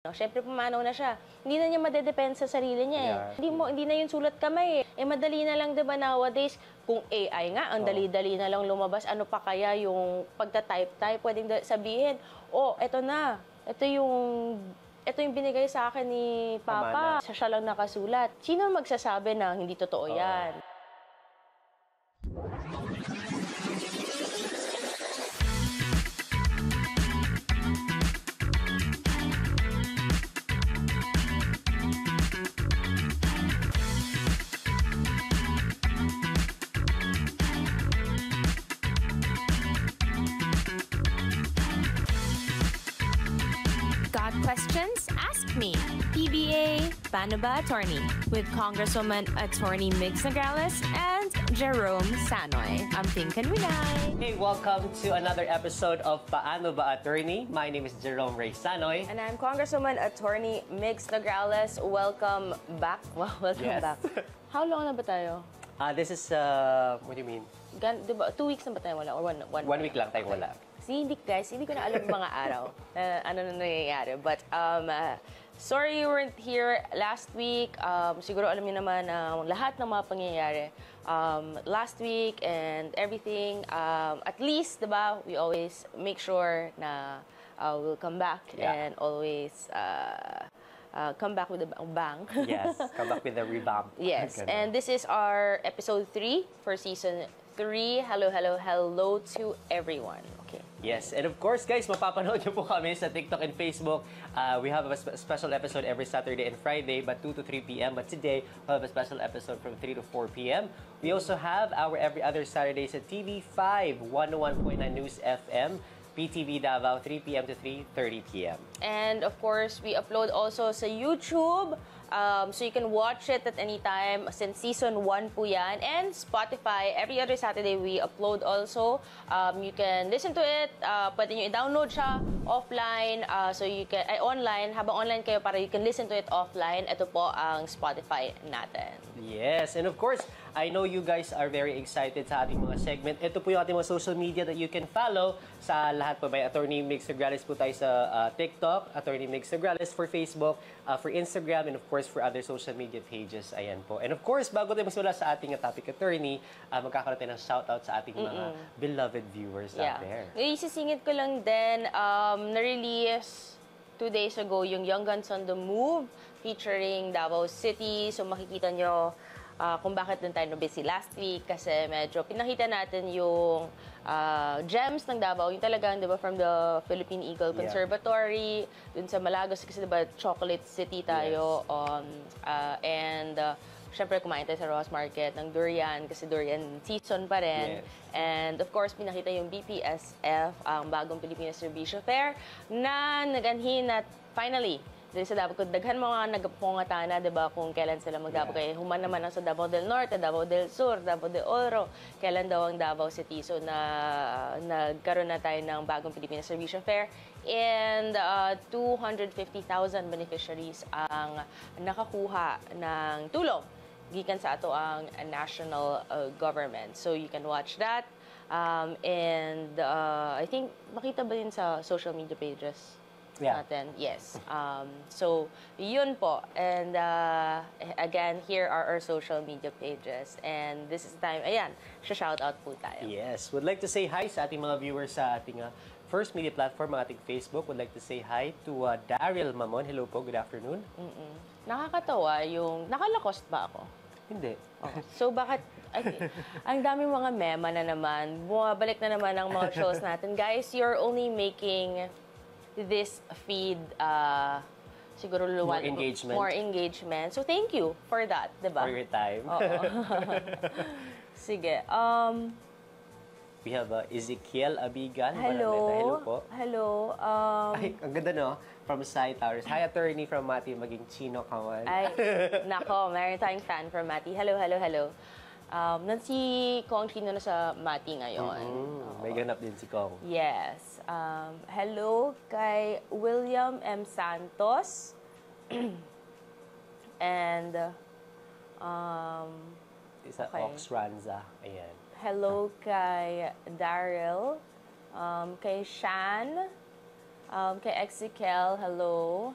No, syempre pumanaw na siya. Hindi na niya madedepend sa sarili niya eh. Hindi na yung sulat kamay eh. Madali na lang 'di ba nowadays kung AI nga, ang dali-dali na lang lumabas. Ano pa kaya yung pagta-type, pwedeng sabihin, "Oh, eto na. Ito yung binigay sa akin ni Papa. Siya lang nakasulat." Sino magsasabi na hindi totoo 'yan? Got questions? Ask me. PBA Paano Ba Attorney with Congresswoman Attorney Migs Nograles and Jerome Sanoy. I'm Tinkan Winay. Hey, welcome to another episode of Paano Ba Attorney. My name is Jerome Ray Sanoy. And I'm Congresswoman Attorney Migs Nograles. Welcome back. Wow, welcome back. How long na ba tayo? This is, what do you mean? Diba, 2 weeks na ba tayo wala? Or one week lang tayo wala. See, hindi ko na alam mga araw ano na nangyayari. But, sorry you weren't here last week. Siguro alam niyo naman lahat ng mga pangyayari last week and everything. At least, diba, we always make sure na we'll come back and always come back with a bang. Yes, come back with a revamp. Yes, and this is our episode 3 for season 3. Hello to everyone. Okay. Yes, and of course, guys, mapapanood niyo po kami sa TikTok and Facebook. We have a special episode every Saturday and Friday, but 2 to 3 p.m. But today, we'll have a special episode from 3 to 4 p.m. We also have our every other Saturdays at TV5, 101.9 News FM, PTV Davao, 3 p.m. to 3:30 p.m. And of course, we upload also sa YouTube. So you can watch it at any time since season 1 po yan. And Spotify, every other Saturday we upload also. You can listen to it. Pwede nyo i-download siya offline. So you can, online, habang online kayo para you can listen to it offline. Ito po ang Spotify natin. Yes, and of course, I know you guys are very excited sa ating mga segment. Ito po yung ating mga social media that you can follow. Sa lahat po, may Attorney Migs Nograles po tayo sa TikTok, Attorney Migs Nograles for Facebook, for Instagram, and of course, for other social media pages. Ayan po. And of course, bago tayo magsimula sa ating topic, Attorney, magkakaroon tayo ng shoutout sa ating mga beloved viewers out there. Isisingit ko lang din, na-release 2 days ago yung Young Guns on the Move featuring Davao City. So makikita nyo kung bakit dun tayo busy last week kasi medyo pinakita natin yung gems ng Davao, yung talagang, di ba, from the Philippine Eagle Conservatory, dun sa Malagos, kasi di ba, Chocolate City tayo, and syempre kumain tayo sa Ross Market ng durian, kasi durian season pa rin. And of course, pinakita yung BPSF, ang bagong Pilipinas Servicio Fair, na naganhin at finally, dahil sa Davao, daghan mga nagpungatana, diba, kung kailan sila mag-Davao. Kaya human naman ang sa Davao del Norte, Davao del Sur, Davao de Oro, kailan daw ang Davao City. So, nagkaroon na tayo ng bagong Pilipinas Servicio Fair. And 250,000 beneficiaries ang nakakuha ng tulong gikan sa ato ang national government. So, you can watch that. And I think, makita ba yun sa social media pages? Natin. Yes. So, yun po. And again, here are our social media pages. And this is the time, ayan, shout-out po tayo. Yes. Would like to say hi sa ating mga viewers sa ating first media platform, ang ating Facebook. Would like to say hi to Daryl Mamon. Hello po, good afternoon. Nakakatawa yung, nakalakost ba ako? Hindi. So, bakit, ang daming mga mema na naman, bumabalik na naman ang mga shows natin. Guys, you're only making this feed siguro more engagement. So thank you for that, 'di ba? For your time. Sige. We have Ezekiel Abigan. Hello. Hello po. Hello. Ay, ang ganda, no? From Sai Towers. Hi, Attorney from Mati, maging Chino kawan. Ay, nako, meron tayong fan from Mati. Hello. Si Kong Chino na sa Mati ngayon. May ganap din si Kong. Yes. Hello kay William M. Santos. And Isa Ox Ranza. Ayan. Hello kay Daryl. Kay Shan. Kay Ezekiel, hello.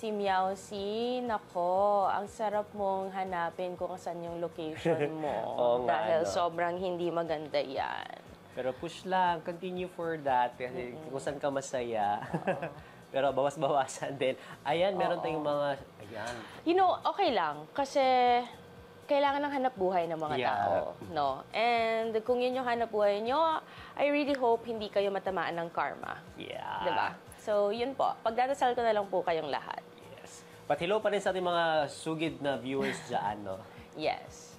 Si Meow Si, nako, ang sarap mong hanapin kung saan yung location mo. Oo nga, dahil no? sobrang hindi maganda yan. Pero push lang, continue for that. Kasi kung saan ka masaya. Pero bawas-bawasan din. Ayan, meron tayong mga, ayan. You know, okay lang. Kasi kailangan ng hanap buhay ng mga Yeah. tao. No? And kung yun yung hanap buhay nyo, I really hope hindi kayo matamaan ng karma. Yeah. Diba? So, yun po. Pagdadasal ko na lang po kayong lahat. Yes. But hello pa rin sa ating mga sugid na viewers dyan, no? Yes.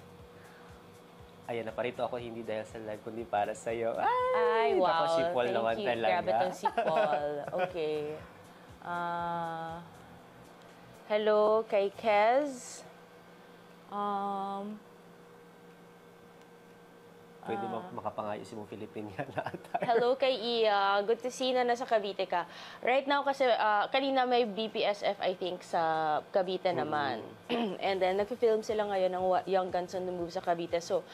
Ayan, naparito ako hindi dahil sa live, kundi para sa'yo. Ay, wow. Naku, si Paul Thank naman you. talaga. Grabe tong si Paul. Okay. Hello kay Kez. Pwede makapangayo si mong Philippine yan ata. Hello kay Iya. Good to see na nasa Cavite ka. Right now kasi kanina may BPSF I think sa Cavite naman. And then nagfi-film sila ngayon ng Young Guns on the Move sa Cavite. So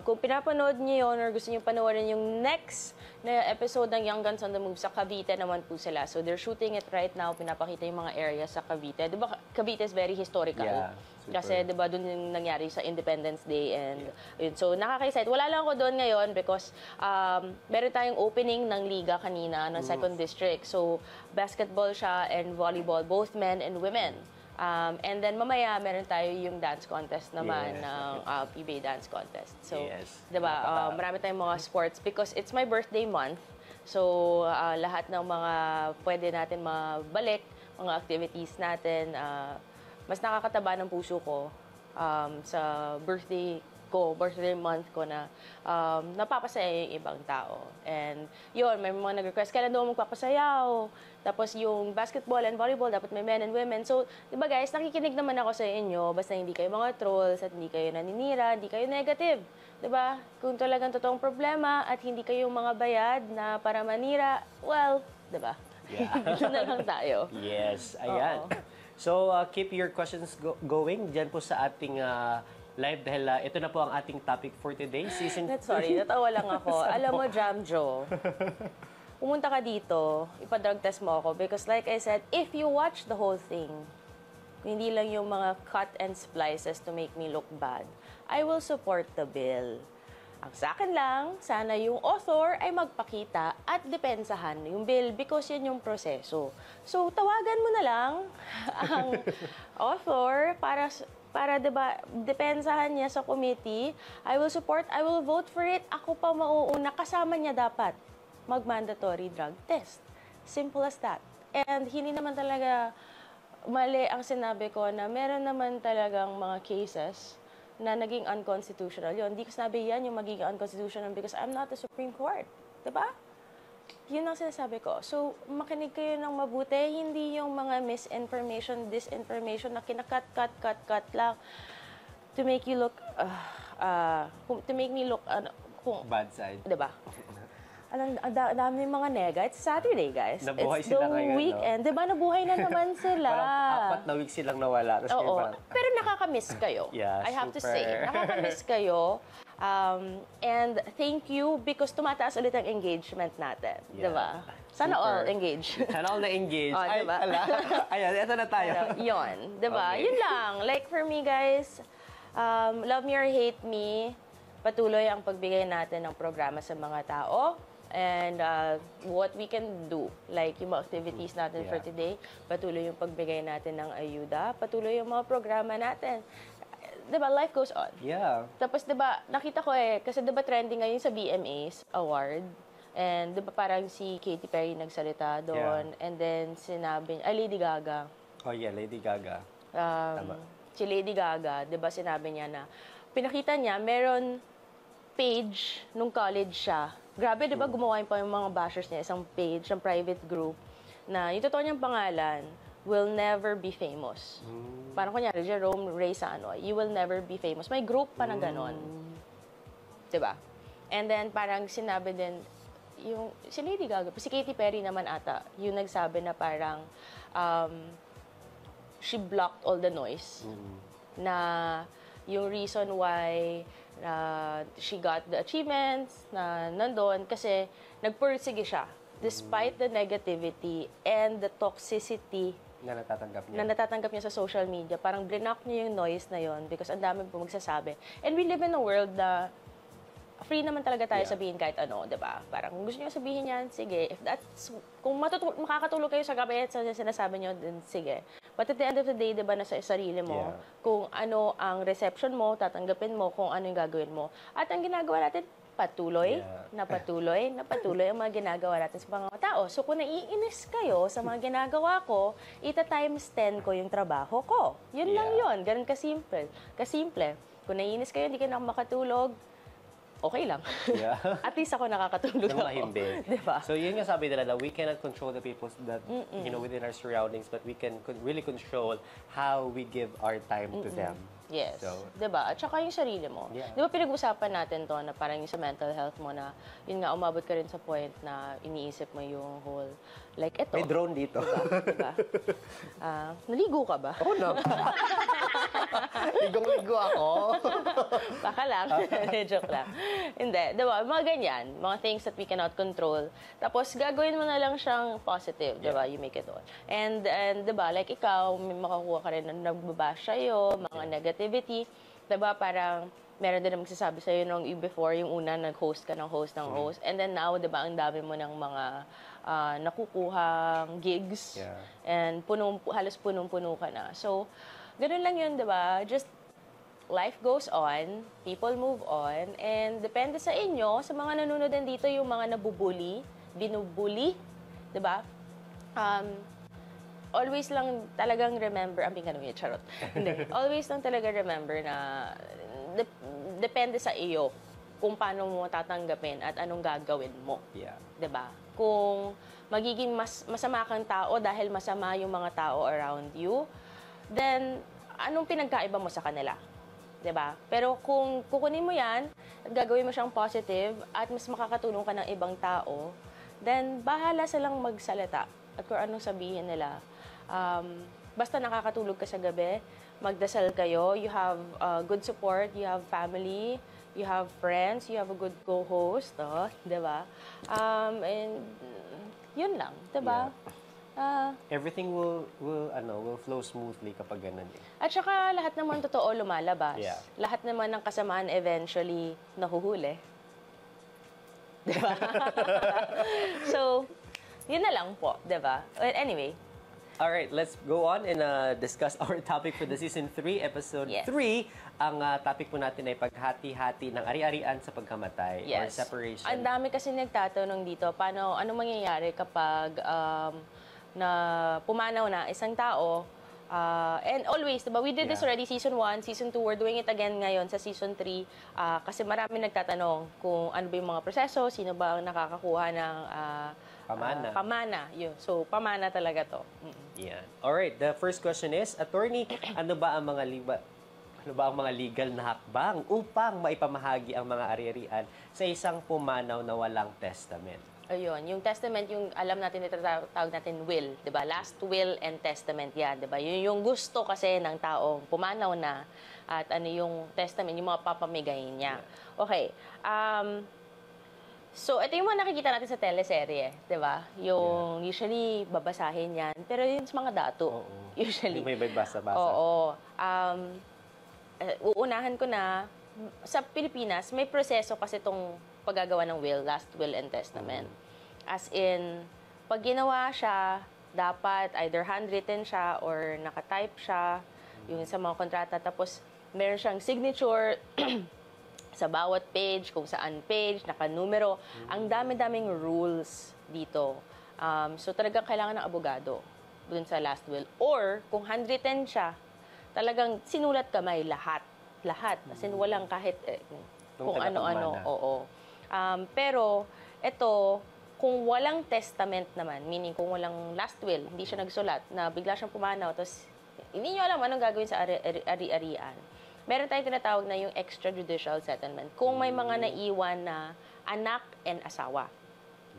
kung pinapanood niyo yun or gusto niyo panoorin yung next na episode ng Young Guns on the Move sa Cavite naman po sila. So they're shooting it right now. Pinapakita yung mga areas sa Cavite. Di ba Cavite is very historical? Yeah. Super. Kasi 'di ba doon yung nangyari sa Independence Day and yun. So nakaka-excite. Wala lang ako doon ngayon because meron tayong opening ng liga kanina ng Second District. So basketball siya and volleyball, both men and women. And then mamaya meron tayo yung dance contest naman Yes. ng PBA dance contest. So Yes. 'di ba marami tayong mga sports because it's my birthday month. So lahat ng mga pwede natin mabalik, mga activities natin, mas nakakataba ng puso ko sa birthday month ko na napapasaya yung ibang tao. And yun, may mga nag-request, kailan daw magpapasayaw? Tapos yung basketball and volleyball, dapat may men and women. So, di ba guys, nakikinig naman ako sa inyo, basta hindi kayo mga trolls at hindi kayo naninira, hindi kayo negative. Di ba? Kung talagang totoong problema at hindi kayo mga bayad na para manira, well, di ba? Yeah. Dito na lang tayo. Yes, ayan. Oo. So, keep your questions going dyan po sa ating live dahil ito na po ang ating topic for today. Sorry, natawa lang ako. Alam mo, Jam Joe, pumunta ka dito, ipa-drug test mo ako because like I said, if you watch the whole thing, hindi lang yung mga cut and splices to make me look bad, I will support the bill. Ang sa akin lang, sana yung author ay magpakita at depensahan yung bill because yan yung proseso. So, tawagan mo na lang ang author para diba, depensahan niya sa committee. I will support, I will vote for it. Ako pa mauuna, kasama niya dapat mag-mandatory drug test. Simple as that. And hindi naman talaga mali ang sinabi ko na meron naman talagang mga cases na naging unconstitutional yun. Hindi ko sinabi yan yung magiging unconstitutional because I'm not the Supreme Court. Diba? Yun ang sinasabi ko. So, makinig kayo ng mabuti, hindi yung mga misinformation, disinformation na kinakat-cut lang to make you look, to make me look, Bad side. diba? Alam, dami mga nega. It's Saturday, guys. Nabuhay It's sila the ngayon, no? weekend. Diba, nabuhay na naman sila. Parang 4 na weeks silang nawala. Tapos Oo. ngayon parang, Pero nakaka-miss kayo. Yeah, I have to super. say. Nakaka-miss kayo. And thank you because tumataas ulit ang engagement natin. Yeah. Diba? Sana Super. all engage. sana all na-engage. Oh, Ay, diba? ala. Ayan, eto na tayo. Yun. Diba? Okay. Yun lang. Like for me, guys, love me or hate me, patuloy ang pagbigay natin ng programa sa mga tao. And what we can do, like yung mga activities natin for Yeah. today, patuloy yung pagbigay natin ng ayuda, patuloy yung mga programa natin. Diba, life goes on. Yeah. Tapos diba, nakita ko kasi diba trending ngayon sa BMAs award, and diba parang si Katy Perry nagsalita doon, and then sinabi, Lady Gaga. Oh yeah, Lady Gaga. Si Lady Gaga, diba sinabi niya na, pinakita niya, meron page nung college siya. Grabe, di ba, gumawa pa yung mga bashers niya, isang page, ng private group, na yung totoo niyang pangalan, will never be famous. Parang kunyari, Jerome Ray Sanoy, you will never be famous. May group pa na ganon. Di ba? And then, parang sinabi din, yung, si Lady Gaga, si Katy Perry naman ata, yung nagsabi na parang, she blocked all the noise. Na, yung reason why she got the achievements na nandun kasi nagpursige siya despite the negativity and the toxicity Na natatanggap niya. na natatanggap niya sa social media. Parang blinak niya yung noise na yon because ang dami po magsasabi. And we live in a world na free naman talaga tayo sabihin kahit ano, di ba? Parang kung gusto niyo sabihin yan, sige. If that's, kung makakatulog kayo sa gabi at sa sinasabi niyo, then sige. But at the end of the day, di ba, nasa sarili mo, kung ano ang reception mo, tatanggapin mo, kung ano yung gagawin mo. At ang ginagawa natin, patuloy ang mga ginagawa natin sa mga tao. So, kung naiinis kayo sa mga ginagawa ko, ita-times 10 ko yung trabaho ko. Yun lang yun. Ganun kasimple. Kung naiinis kayo, hindi ka na makatulog, okay lang. Yeah. At least ako nakakatulog Nang mahimbing. Diba? So yun nga sabi nila na we cannot control the people that, within our surroundings, but we can really control how we give our time to them. Yes. So, diba? At saka yung sarili mo. Yeah. Di ba pinag-usapan natin to na parang yung sa mental health mo na yun nga, umabot ka rin sa point na iniisip mo yung whole, like ito. may drone dito. Diba? Naligo ka ba? Oo na. Ligong-ligo ako. Baka lang. Joke lang. Hindi. Diba? Mga ganyan. Mga things that we cannot control. Tapos, gagawin mo na lang siyang positive. Diba? You make it all. And diba? Like ikaw, may makakuha ka rin na nagbabash sa'yo, mga negativity. Diba? Parang, meron din na magsasabi sa'yo nung before, yung una, nag-host ka ng host. And then now, diba? Ang dami mo ng mga nakukuhang gigs. Yeah. And halos punong-puno ka na. So, ganun lang yun, diba? Just life goes on, people move on, and depende sa inyo, sa mga nanonood din dito, yung mga nabubuli, binubuli, di ba? Always lang talagang remember, ang pinganong charot. Hindi. Always lang talaga remember na depende sa iyo kung paano mo tatanggapin at anong gagawin mo. Yeah. Di ba? Kung magiging masama kang tao dahil masama yung mga tao around you, then anong pinagkaiba mo sa kanila? 'Di ba? Pero kung kukunin mo 'yan at gagawin mo siyang positive at mas makakatulong ka ng ibang tao, then bahala silang magsalita at kung anong sabihin nila. Basta nakakatulog ka sa gabi, magdasal kayo, you have good support, you have family, you have friends, you have a good co-host, 'di ba? And yun lang, 'di ba? Everything will flow smoothly kapag ganun eh. At saka lahat naman totoo lumalabas. Yeah. Lahat naman ng kasamaan eventually nahuhuli. Diba? So, yun na lang po, diba? Anyway. Alright, let's go on and discuss our topic for the Season 3, Episode 3. Ang topic po natin ay paghati-hati ng ari-arian sa pagkamatay or separation. Ang dami kasi nagtatanong dito, ano mangyayari kapag na pumanaw na isang tao. And always, diba, we did this already Season 1, Season 2, we're doing it again ngayon sa Season 3 kasi marami nagtatanong kung ano ba yung mga proseso, sino ba ang nakakakuha ng pamana. Yun. So, pamana talaga to. Yeah. Alright, the first question is, Attorney, ano ba ang mga legal na hakbang upang maipamahagi ang mga ari-arian sa isang pumanaw na walang testament? Ayun, yung testament, yung alam natin, tawag natin will, 'di ba? Last will and testament 'yan, 'di ba? Yun yung gusto kasi ng taong pumanaw na at ano yung testament, yung mga papamigayin niya. Okay. So ito yung mga nakikita natin sa teleserye, 'di ba? Yung usually babasahin 'yan, pero yun sa mga dato. Usually. May basa-basa. Oo. Uunahan ko na sa Pilipinas, may proseso kasi itong paggagawa ng will, last will and testament. As in, pag ginawa siya, dapat either handwritten siya or nakatype siya, yung sa mga kontrata. Tapos, meron siyang signature sa bawat page, kung saan page, nakanumero. Ang dami-daming rules dito. So, talagang kailangan ng abogado dun sa last will. Or, kung handwritten siya, talagang sinulat kamay lahat. Lahat. As in, walang kahit kung ano-ano. Oo. Pero, ito, kung walang testament naman, meaning kung walang last will, hindi siya nagsulat, na bigla siyang pumanaw, tapos hindi nyo alam anong gagawin sa ari-arian. Meron tayong tinatawag na yung extrajudicial settlement. Kung may mga naiwan na anak and asawa.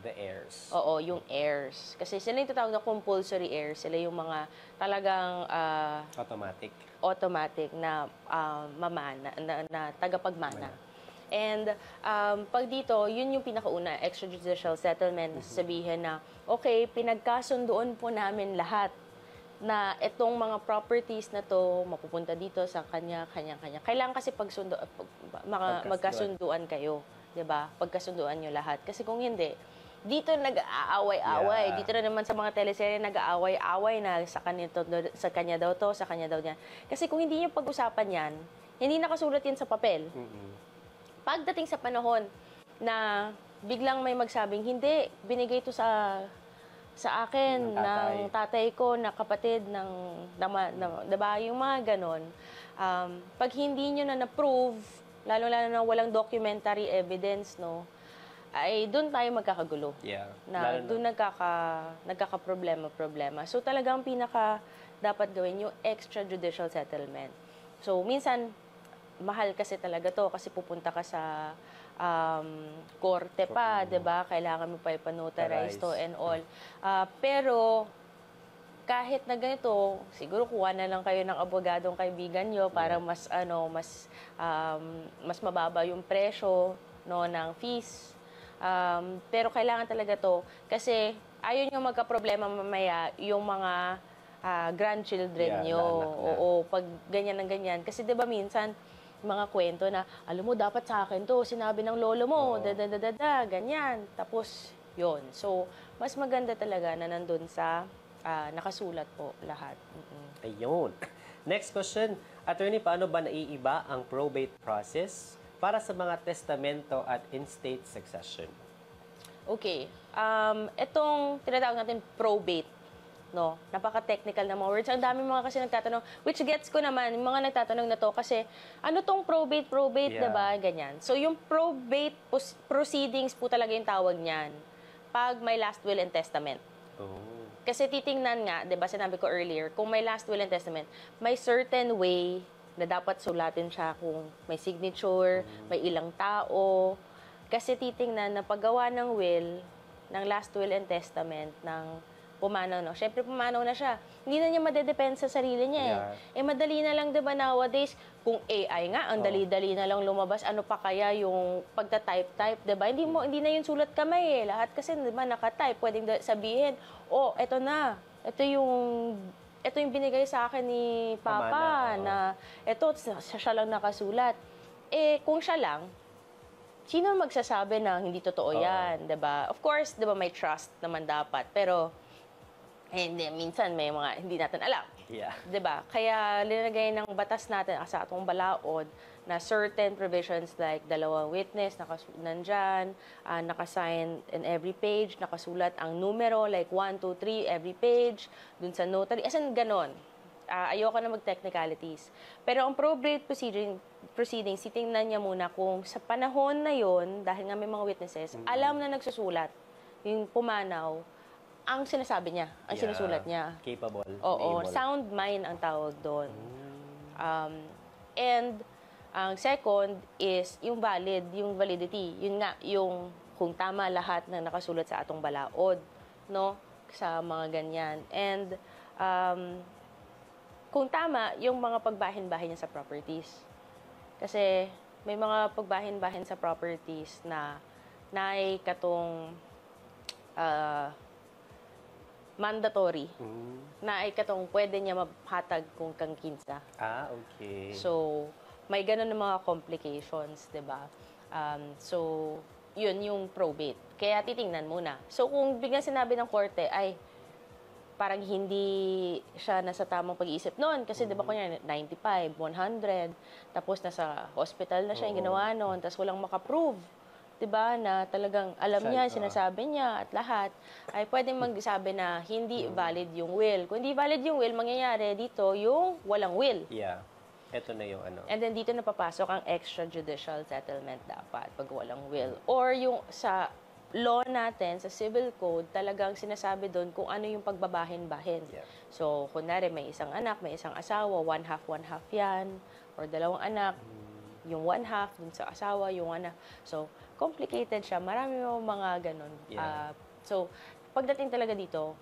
The heirs. Oo, yung heirs. Kasi sila yung tinatawag na compulsory heirs. Sila yung mga talagang automatic na mamana, na tagapagmana. And pag dito, yun yung pinakauna, extrajudicial settlement, sabihin na, okay, pinagkasundoon po namin lahat na itong mga properties na to mapupunta dito sa kanya. Kailangan kasi magkasunduan kayo, 'di ba? Pagkasunduan niyo lahat. Kasi kung hindi, dito nag-aaway-away. Dito na naman sa mga teleserye nag-aaway-away na sa kanya daw to, sa kanya daw niya. Kasi kung hindi niyo pag-usapan 'yan, hindi nakasulat 'yan sa papel. Pagdating sa panahon na biglang may magsabing, hindi, binigay to sa akin ng tatay ko, na kapatid ng diba, yung mga ganon. Pag hindi nyo na na-prove, lalo-lalo na walang documentary evidence, no, ay doon tayo magkakagulo. Yeah. Na doon nagkakaproblema. So talagang pinaka dapat gawin yung extrajudicial settlement. So minsan, mahal kasi talaga to kasi pupunta ka sa korte pa, 'di ba? Kailangan mo pa ipanotarize to and all. Pero kahit na ganito, siguro kuha na lang kayo ng abogadong kaibigan nyo para mas mababa yung presyo, no, ng fees. Pero kailangan talaga to kasi ayaw nyo magka-problema mamaya yung mga grandchildren nyo. Oo, pag ganyan ng ganyan. Kasi 'di ba minsan mga kwento na, alam mo, dapat sa akin to, sinabi ng lolo mo, ganyan. Tapos, yon. So, mas maganda talaga na nandun sa nakasulat po lahat. Ayun. Next question. Attorney, paano ba naiiba ang probate process para sa mga testamento at in-state succession? Okay. Itong tinatawag natin probate, no, napaka-technical na mga words. Ang dami mga kasi nagtatanong, which gets ko naman, yung mga nagtatanong na to, kasi ano tong probate, diba, ganyan. So, yung probate proceedings po talaga yung tawag niyan pag may last will and testament. Kasi titingnan nga, diba, sinabi ko earlier, kung may last will and testament, may certain way na dapat sulatin siya kung may signature, may ilang tao. Kasi titingnan na paggawa ng will, ng last will and testament, ng pumanaw, no? Siyempre, pumanaw na siya. Hindi na niya madedepend sa sarili niya, eh. Madali na lang, diba, nowadays, kung AI nga, ang dali-dali na lang lumabas, ano pa kaya yung pagta-type, diba? Hindi na yung sulat kamay, eh. Lahat kasi, diba, naka-type. Pwedeng sabihin, eto na. Ito yung binigay sa akin ni Papa, na eto, siya lang nakasulat. Eh, kung siya lang, sino magsasabi na hindi totoo yan, diba? Of course, diba, may trust naman dapat. Pero, hindi, minsan may mga hindi natin alam. Yeah. 'Di ba? Kaya linagay ng batas natin sa atong balaod na certain provisions like dalawang witness nandyan, nakasign in every page, nakasulat ang numero like 1, 2, 3 every page, dun sa notary. As in, ganon. Ayoko na mag-technicalities. Pero ang probate proceedings, titingnan niya muna kung sa panahon na yon, dahil nga may mga witnesses, alam na nagsusulat, yung pumanaw, ang sinasabi niya, ang sinusulat niya. Capable. Oo, sound mind ang tawag doon. And ang second is yung validity. Yun nga, yung kung tama lahat ng nakasulat sa atong balaod, no? Sa mga ganyan. And kung tama, yung mga pagbahin-bahin niya sa properties. Kasi may mga pagbahin-bahin sa properties na naay katong mandatory na ay katong pwede niya mahatag kung kang kinsa. Okay. So, may ganun ng mga complications, 'di ba? So, yun yung probate. Kaya titingnan muna. So, kung biglang sinabi ng korte, ay parang hindi siya nasa tamang pag-iisip noon. Kasi, di ba, kunya 95, 100, tapos nasa hospital na siya yung ginawa noon, tapos walang makaprove. Diba, na talagang alam niya, sinasabi niya at lahat, ay pwedeng magsabi na hindi valid yung will. Kung hindi valid yung will, mangyayari dito yung walang will. Yeah. Ito na yung ano. And then dito napapasok ang extrajudicial settlement dapat pag walang will. Or yung sa law natin, sa civil code, talagang sinasabi doon kung ano yung pagbabahin-bahin. Yeah. So, kunwari may isang anak, may isang asawa, one half yan. Or dalawang anak, yung one half dun sa asawa, yung anak. So, complicated siya. Marami mga ganun. Yeah. So, pagdating talaga dito,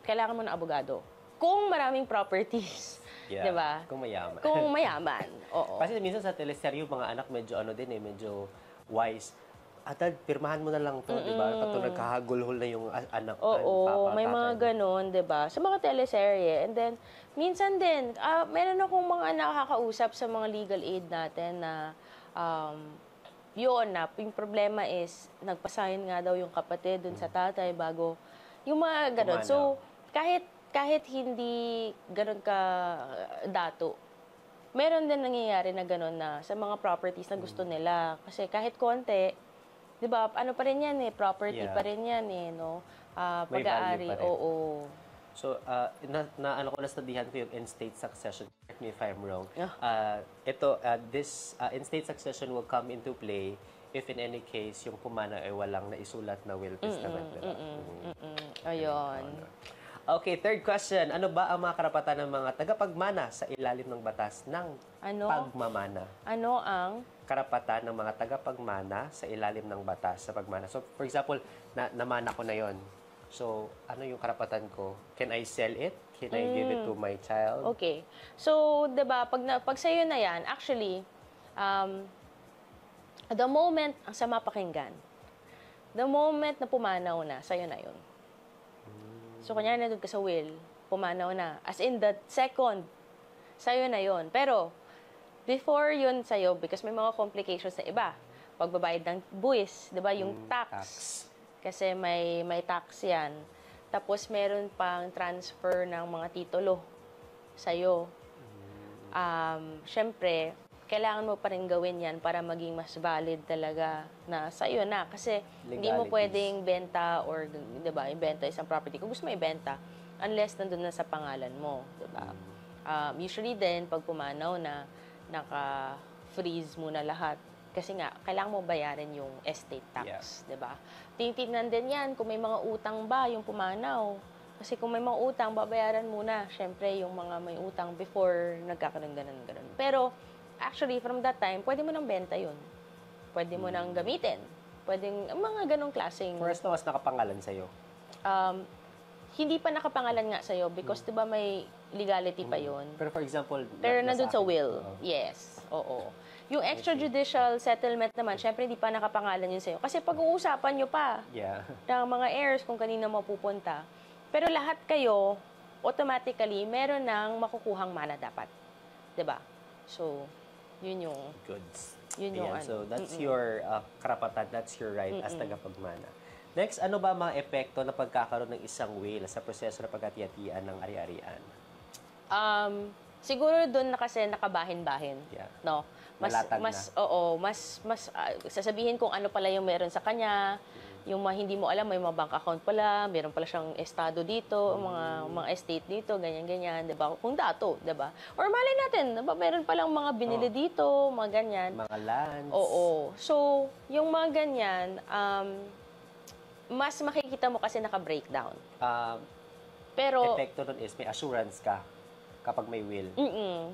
kailangan mo ng abogado. Kung maraming properties, yeah. di ba? Kung mayaman. Kung mayaman, oo. Kasi minsan sa teleserye, yung mga anak medyo ano din medyo wise. Dad, pirmahan mo na lang to, di ba? Katulad nagkahagulhol na yung anak. Oo, may mga tatay. ganon, 'di ba? Sa mga teleserye. And then, minsan din, meron akong mga nakakausap sa mga legal aid natin na yun na, yung problema is, nagpasign nga daw yung kapatid dun sa tatay bago, yung mga ganon. Pumanaw. So, kahit hindi ganon ka dato, meron din nangyayari na ganon na sa mga properties na gusto nila. Kasi kahit konti, 'di ba? Ano pa rin 'yan eh, property Yeah. pa rin 'yan eh, no? May Pag-aari, value pa rin. oo. So, ano ko nastudihan ko yung in-state succession. Correct me if I'm wrong. Yeah. This in-state succession will come into play if in any case yung pumana ay walang naisulat na will testament. Diba? Ayun. Okay, third question. Ano ba ang mga karapatan ng mga tagapagmana sa ilalim ng batas ng Ano? pagmamana? Ano ang Karapatan ng mga tagapagmana sa ilalim ng batas sa pagmana. So, for example, namana ko na yon. So, ano yung karapatan ko? Can I sell it? Can I give it to my child? Okay. So, 'di ba, pag sa'yo na 'yan, actually the moment ang sama pakinggan. The moment na pumanaw na, sa'yo na 'yon. So, kanya nandun ka sa will, pumanaw na. As in, the second, sa'yo na 'yon. Pero, before yun sa'yo, because may mga complications na iba. Pagbabayad ng buwis, di ba? Yung tax. Kasi may tax yan. Tapos, meron pang transfer ng mga titulo sa'yo. Syempre, kailangan mo pa rin gawin yan para maging mas valid talaga na sa'yo na. Kasi, hindi mo Legalities. pwedeng benta or, di ba, ibenta isang property. Kung gusto mo ibenta, unless nandun na sa pangalan mo, di ba? Usually din, pag pumanaw na, naka-freeze muna lahat. Kasi nga, kailangan mo bayaran yung estate tax, di ba? Titingnan din yan kung may mga utang ba yung pumanaw. Kasi kung may mga utang, babayaran muna. Siyempre, yung mga may utang before nagkakaroon ganun. Pero, actually, from that time, pwede mo nang benta yun. Pwede mo nang gamitin. Pwedeng, mga ganong klaseng... For as long as nakapangalan sa'yo. Hindi pa nakapangalan nga sa'yo because, di ba, may legality pa yun. Pero for example, Pero nandun nasa sa akin. will. Oo. Yes. Oo. Yung extrajudicial settlement naman, syempre hindi pa nakapangalan yun sa'yo. Kasi pag-uusapan nyo pa Yeah. ng mga heirs kung kanino mapupunta. Pero lahat kayo, automatically, meron ng makukuhang mana dapat. 'Di ba? So, yun yung... Goods. Yun yung Ayan, ano. so that's your karapatan, that's your right as tagapagmana. Next, ano ba mga epekto na pagkakaroon ng isang will sa proseso ng pagkatiyatian ng ari-arian? Siguro doon na kasi nakabahin-bahin, Yeah. no? Malatag Sasabihin kung ano pala yung meron sa kanya, yung hindi mo alam, may mga bank account pala, meron pala siyang estado dito, mga estate dito, ganyan-ganyan, 'di ba? Kung dato, 'di ba? Or malay natin, 'di ba, meron palang mga binili dito, mga ganyan. Mga lands. Oo. So, yung mga ganyan, mas makikita mo kasi naka-breakdown. Pero, Epekto nun is may assurance ka kapag may will.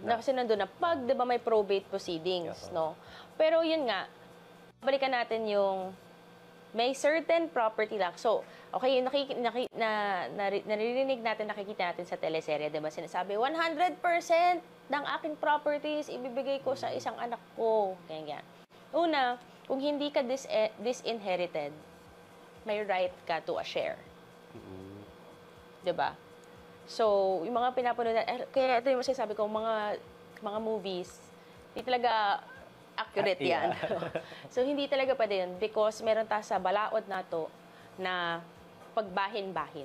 na kasi nandun na, pag, di ba, may probate proceedings, Yeah. no? Pero yun nga, balikan natin yung, may certain property lang. So, okay, yung naririnig natin, nakikita natin sa teleserye, di ba, sinasabi, 100% ng aking properties ibibigay ko sa isang anak ko. Ganyan. Una, kung hindi ka disinherited, may right ka to a share. Diba? So, yung mga pinapanood, kaya ito yung masasabi ko, mga movies, hindi talaga accurate yan. So, hindi talaga pa din because meron tayo sa balaod na to na pagbahin-bahin.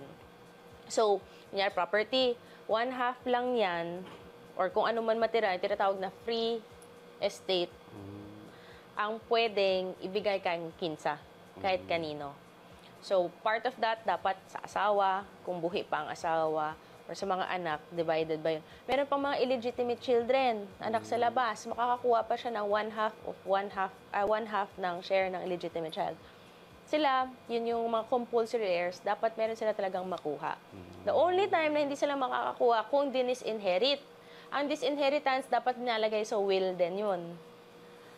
So, kunyari property, 1/2 lang yan, or kung ano man matira, tinatawag na free estate, ang pwedeng ibigay kang kinsa, kahit kanino. So, part of that, dapat sa asawa, kung buhi pa ang asawa, or sa mga anak, divided by yun. Meron pang mga illegitimate children, anak sa labas, makakakuha pa siya ng one half ng share ng illegitimate child. Sila, yun yung mga compulsory heirs, dapat meron sila talagang makuha. The only time na hindi sila makakakuha kung disinherit. Ang disinheritance dapat nilalagay sa will din yun.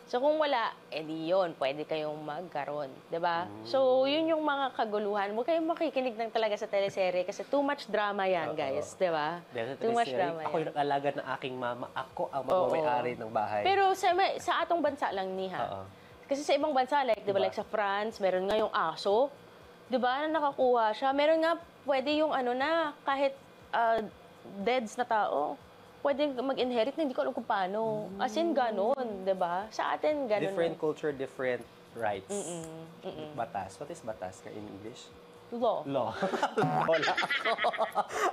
So, kung wala, edi yun, pwede kayong magkaroon. Diba? So, yun yung mga kaguluhan. Huwag kayong makikinig ng talaga sa teleserye kasi too much drama yan, guys. Diba? Too much drama Ako yan. yung nag-alaga ng aking mama. Ako ang magmamayari ng bahay. Pero sa atong bansa lang niha. Oo. Kasi sa ibang bansa, like, di ba, like sa France, meron nga yung aso. Di ba, na nakakuha siya. Meron nga, pwede yung ano na, kahit deads na tao, pwede mag-inherit na hindi ko alam kung paano. As in, ganon, di ba? Sa atin, ganon. Different culture, different rights. Batas. What is batas in English? Law. Law. Wala ako.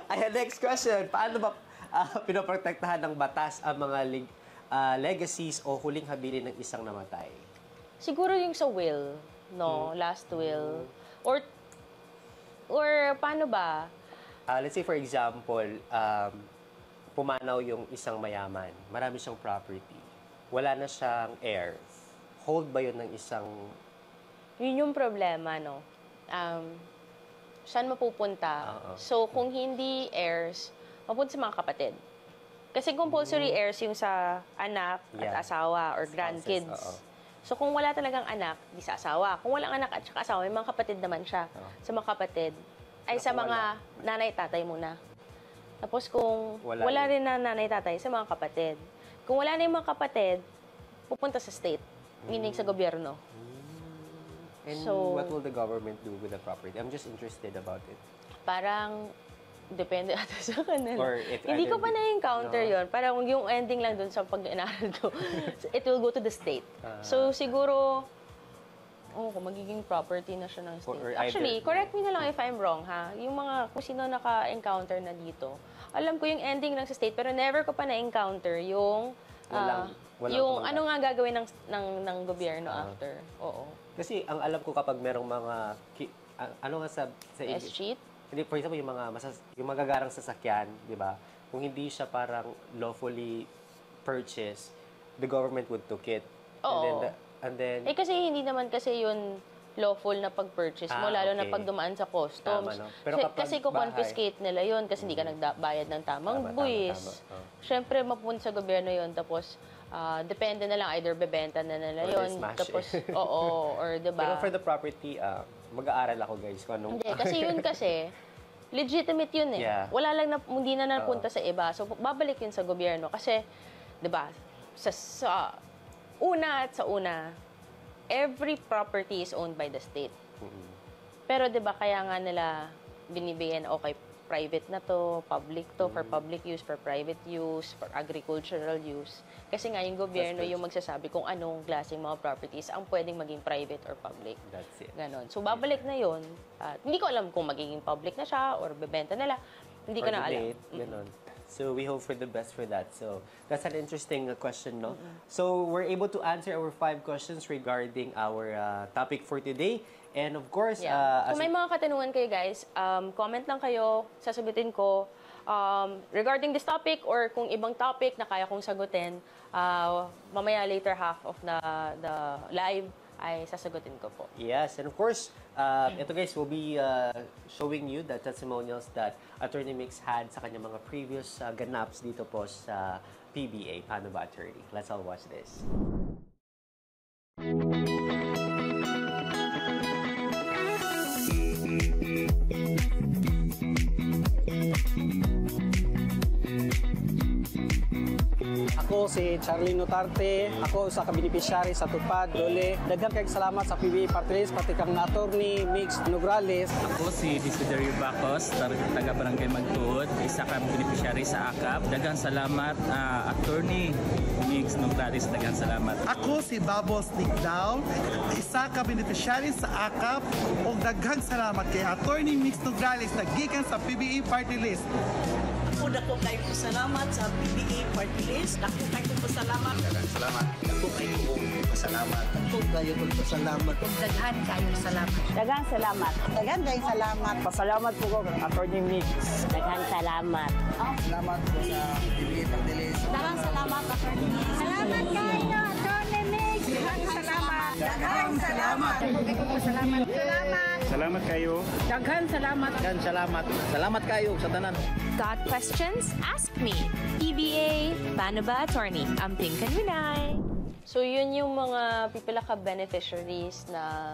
Ayan, next question. Paano ba pinoprotektahan ng batas ang mga legacies o huling habilin ng isang namatay? Siguro yung sa will, no? Last will. Or paano ba? Let's say, for example, pumanaw yung isang mayaman. Marami siyang property. Wala na siyang heirs. Hold ba yun ng isang... Yun yung problema, no? Saan mapupunta? So, kung hindi heirs, mapunta sa mga kapatid. Kasi compulsory heirs yung sa anak at asawa or grandkids. So, kung wala talagang anak, di sa asawa. Kung walang anak at saka asawa, may mga kapatid naman siya. Sa mga kapatid, ay sa mga nanay-tatay muna. Tapos kung wala rin na nanay-tatay, sa mga kapatid. Kung wala na yung mga kapatid, pupunta sa state, meaning sa gobyerno. And what will the government do with the property? I'm just interested about it. Parang, depende ata sa kanila. Or Hindi ko pa na-encounter yon. Parang yung ending lang dun sa pag-inaral ko, it will go to the state. So, siguro, kung magiging property na siya ng state. Actually, correct me na lang if I'm wrong, ha? Yung mga, kung sino naka-encounter na dito, alam ko yung ending lang sa state, pero never ko pa na-encounter yung, yung ano nga gagawin ng gobyerno after. Oo. Kasi ang alam ko kapag merong mga, ano nga sa S-sheet? Hindi, for example, yung magagarang sasakyan, di ba? Kung hindi siya parang lawfully purchased, the government would took it. Oo. And then kasi hindi naman kasi yun lawful na pag-purchase mo, lalo na pag dumaan sa customs. Tama, no? Pero kasi confiscate nila yun kasi hindi ka nagbayad ng tamang buwis. Siyempre, mapunta sa gobyerno yun, tapos depende na lang, either bebenta na nila yun. Tapos, or diba? Pero for the property, mag-aaral ako, guys, kung anong... Hindi, kasi yun kasi, legitimate yun eh. Yeah. Wala lang hindi na napunta sa iba. So, babalik yun sa gobyerno. Kasi, di ba, sa una, every property is owned by the state. Pero, di ba, kaya nga nila binibigyan, okay, private na to, public to, for public use, for private use, for agricultural use. Kasi nga, yung gobyerno yung magsasabi kung anong klaseng mga properties ang pwedeng maging private or public. That's it. Ganon. So, babalik na yun. Hindi ko alam kung magiging public na siya or bebenta nila. Hindi ko na alam. Ganon. So, we hope for the best for that. So, that's an interesting question, no? So, we're able to answer our 5 questions regarding our topic for today. And of course, kung may mga katanungan kayo, guys, comment lang kayo, sasagutin ko regarding this topic or kung ibang topic na kaya kong sagutin, mamaya later half of the live ay sasagutin ko po. Yes, and of course, ito guys, we'll be showing you the testimonials that Attorney Mix had sa kanyang mga previous ganaps dito po sa PBA, Paano Ba Attorney? Let's all watch this. Ako si Charlie Notarte, ako sa ka-beneficiary sa Tupad, Dole. Daghang kayong salamat sa PBA Party List, pati kang Attorney Mix Nograles. Ako si Desiderio Bacos, taga-barangay Magtuod, isa ka beneficiary sa AKAP. Daghang salamat, Attorney Mix Nograles, daghang salamat. Ako si Babos Nikdaw, isa ka beneficiary sa AKAP, ug daghang salamat kay Attorney Mix Nograles nagikan sa PBA Party List. Dako kayo po salamat sa PBA Party List. Dako kayo po salamat. Salamat. Ako kayo po pasalamat. Ako kayo po pasalamat. Daghan kayo salamat. Daghang salamat. Daghan kayo salamat. Pasalamat po ko, Attorney Mix. Daghang salamat. Salamat po sa PBA Party List. Daghang salamat, Attorney. Salamat kayo, Attorney Mix. Daghang salamat. Daghang salamat. Salamat. Salamat. Salamat kayo. Daghan salamat. Daghang salamat. Salamat kayo sa tanan. Got questions? Ask me. PBA, Paano Ba Attorney? Amping Kanwinay. So, yun yung mga pipila ka beneficiaries na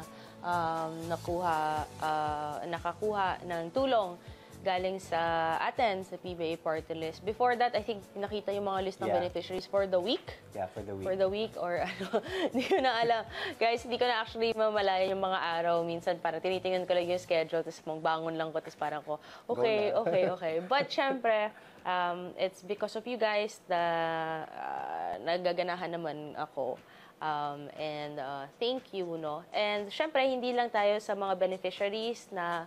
nakakuha ng tulong galing sa atin, sa PBA party list. Before that, I think nakita yung mga list ng beneficiaries for the week. Yeah, for the week. For the week or ano, hindi ko na alam. Guys, hindi ko na actually mamalaya yung mga araw. Minsan parang tinitingnan ko lang yung schedule, tapos bangon lang ko, tapos parang ko, okay. But syempre, it's because of you guys na nagaganahan naman ako. Thank you, no? And syempre, hindi lang tayo sa mga beneficiaries na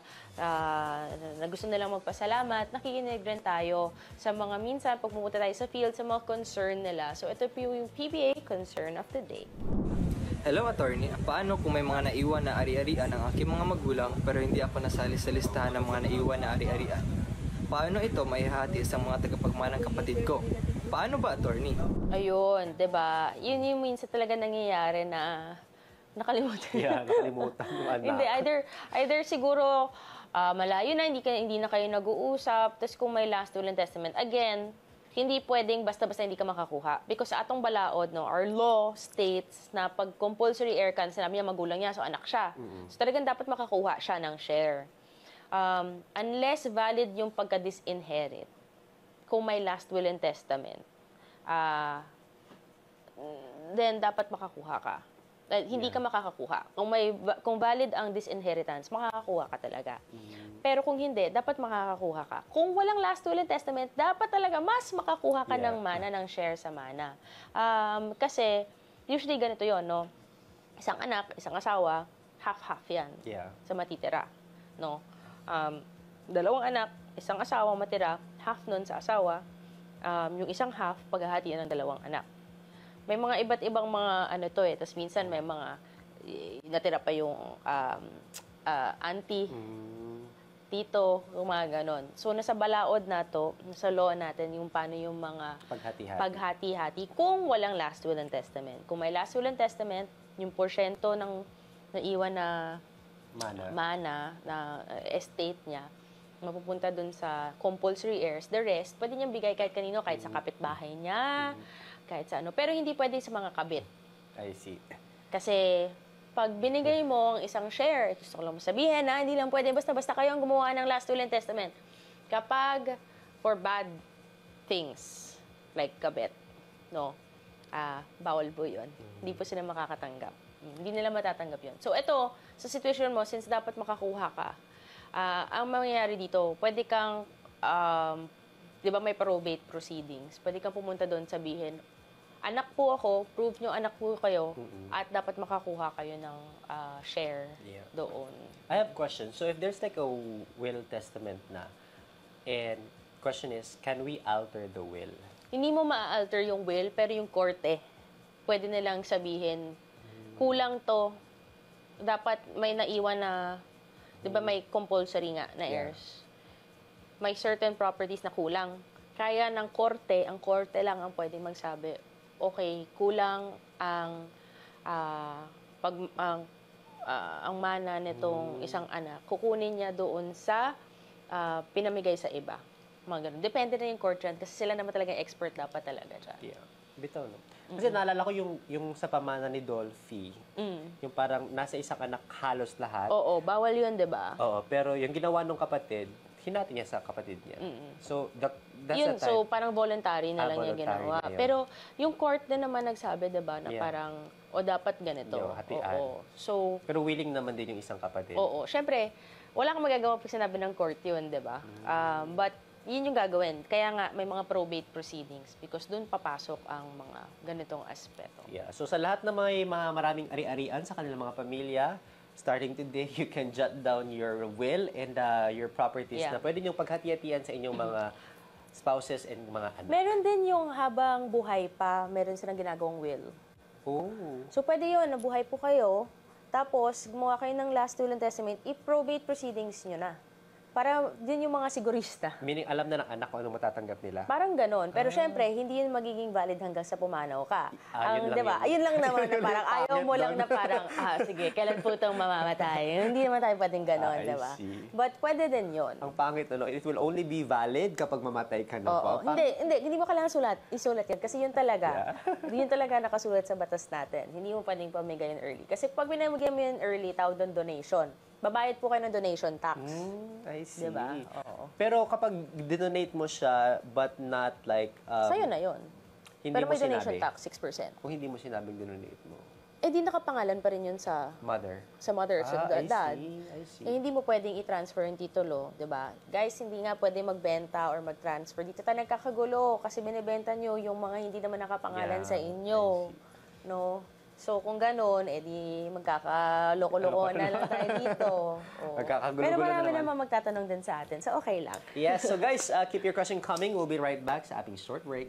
gusto nilang magpasalamat, nakikinig rin tayo sa mga minsan pag pumunta tayo sa field, sa mga concern nila. So ito po yung PBA Concern of the Day. Hello, attorney. Paano kung may mga naiwan na ari-arian ng aking mga magulang pero hindi ako nasali sa listahan ng mga naiwan na ari-arian? Paano ito maihati sa mga tagapagmanang kapatid ko? Paano ba, attorney? Ayun, 'di ba? Yun yung minsan talaga nangyayari na nakalimutan. Yeah, nakalimutan yung anak. Hindi, either siguro malayo na, hindi na kayo nag-uusap, tapos kung may last will and testament, again, hindi pwedeng basta-basta hindi ka makakuha. Because sa atong balaod, no, our law states na pag compulsory heir ka, sinabi niya magulang niya, so anak siya. So talagang dapat makakuha siya ng share. Unless valid yung pagka-disinherit, kung may last will and testament, then dapat makakuha ka. Hindi ka makakakuha. Kung valid ang disinheritance, makakakuha ka talaga. Pero kung hindi, dapat makakakuha ka. Kung walang last will and testament, dapat talaga mas makakuha ka ng mana, ng share sa mana. Kasi, usually ganito yon, no? Isang anak, isang asawa, half-half yan sa matitira. No? Dalawang anak, isang asawa matira, half nun sa asawa, yung isang half, paghahatiin ng dalawang anak. May mga iba't ibang mga ano to eh. Tapos minsan may mga natira pa yung auntie, tito, yung mga ganon. So nasa balaod na to, nasa law natin yung paano yung mga paghati-hati kung walang last will and testament. Kung may last will and testament, yung porsyento ng naiwan na mana na estate niya, mapupunta dun sa compulsory heirs. The rest, pwede niyang bigay kahit kanino, kahit sa kapitbahay niya, kahit sa ano. Pero hindi pwede sa mga kabit. I see. Kasi, pag binigay mo ang isang share, gusto ko lang sabihin na hindi lang pwede basta-basta kayo ang gumawa ng last will and testament. Kapag for bad things, like kabit, no, bawal po yun. Hindi po sila makakatanggap. Hindi nila matatanggap yun. So, ito, sa situation mo, since dapat makakuha ka, ang mangyayari dito, pwede kang, di ba may probate proceedings, pwede kang pumunta doon sabihin, anak po ako, prove nyo anak po kayo, at dapat makakuha kayo ng share doon. I have a question. So if there's like a will testament na, and question is, can we alter the will? Hindi mo ma-alter yung will, pero yung korte, pwede nilang sabihin, kulang to, dapat may naiwan na, di ba may compulsory nga na heirs. May certain properties na kulang. Kaya ng korte, ang korte lang ang pwedeng magsabi, okay, kulang ang ang mana nitong isang anak. Kukunin niya doon sa pinamigay sa iba. Mga ganun. Depende na yung court yan kasi sila naman talaga expert dapat talaga dyan. Yeah. Bitaw, no? Kasi naalala ko yung sa pamana ni Dolphy, yung parang nasa isang anak halos lahat. Oo, bawal yun, di ba? Oo, pero yung ginawa ng kapatid, hinati niya sa kapatid niya. So, that's yun, the time. so parang voluntary na lang niya ginawa. Pero yung court na naman nagsabi, di ba, na parang, dapat ganito. Yung hatian. Oo. So, pero willing naman din yung isang kapatid. Oo. Siyempre, wala kang magagawa pag sinabi ng court yun, di ba? But, yun yung gagawin. Kaya nga, may mga probate proceedings because doon papasok ang mga ganitong aspeto. Yeah. So, sa lahat na may maraming ari-arian sa kanilang mga pamilya, starting today, you can jot down your will and your properties na pwede niyong paghati-hatian sa inyong mga spouses and mga anak. Meron din yung habang buhay pa, meron silang ginagawang will. Oh. So, pwede yun, nabuhay po kayo, tapos gumawa kayo ng last will and testament, i-probate proceedings nyo na. Para din yung mga sigurista. Meaning, alam na ng anak kung anong matatanggap nila? Parang ganon. Pero syempre, hindi yun magiging valid hanggang sa pumanaw ka. Yun lang diba? yun. Ayun lang naman na parang ayaw mo lang na parang, sige, kailan po itong mamamatay? Hindi naman tayo pwedeng ganon, diba? But pwede din yun. Ang pangit, ano, it will only be valid kapag mamatay ka na. Oo. Hindi mo kailangan isulat yan. Kasi yun talaga. Yun talaga nakasulat sa batas natin. Hindi mo pwedeng pamigay yun early. Kasi pag binamigay mo yun early, tawag doon donation. babayad po kayo ng donation tax. I see. Diba? Oo. Pero kapag dinonate mo siya, but not like... Sa'yo na yun. Hindi Pero mo may donation sinabi. tax, 6%. Kung hindi mo sinabing dinonate mo. Eh, di nakapangalan pa rin yun sa Mother. mother, sa I dad. see, I see. Eh, hindi mo pwedeng i-transfer yung titulo, di ba? Guys, hindi nga pwede magbenta or mag-transfer. Dito tayo nagkakagulo kasi binibenta nyo yung mga hindi naman nakapangalan sa inyo. No? So, kung ganun, edi magkakaloko-loko na lang tayo dito. Oo. Magkakagulo-gulo Pero na marami naman. naman magtatanong din sa atin. So, okay lang. Yes, so guys, keep your question coming. We'll be right back sa ating short break.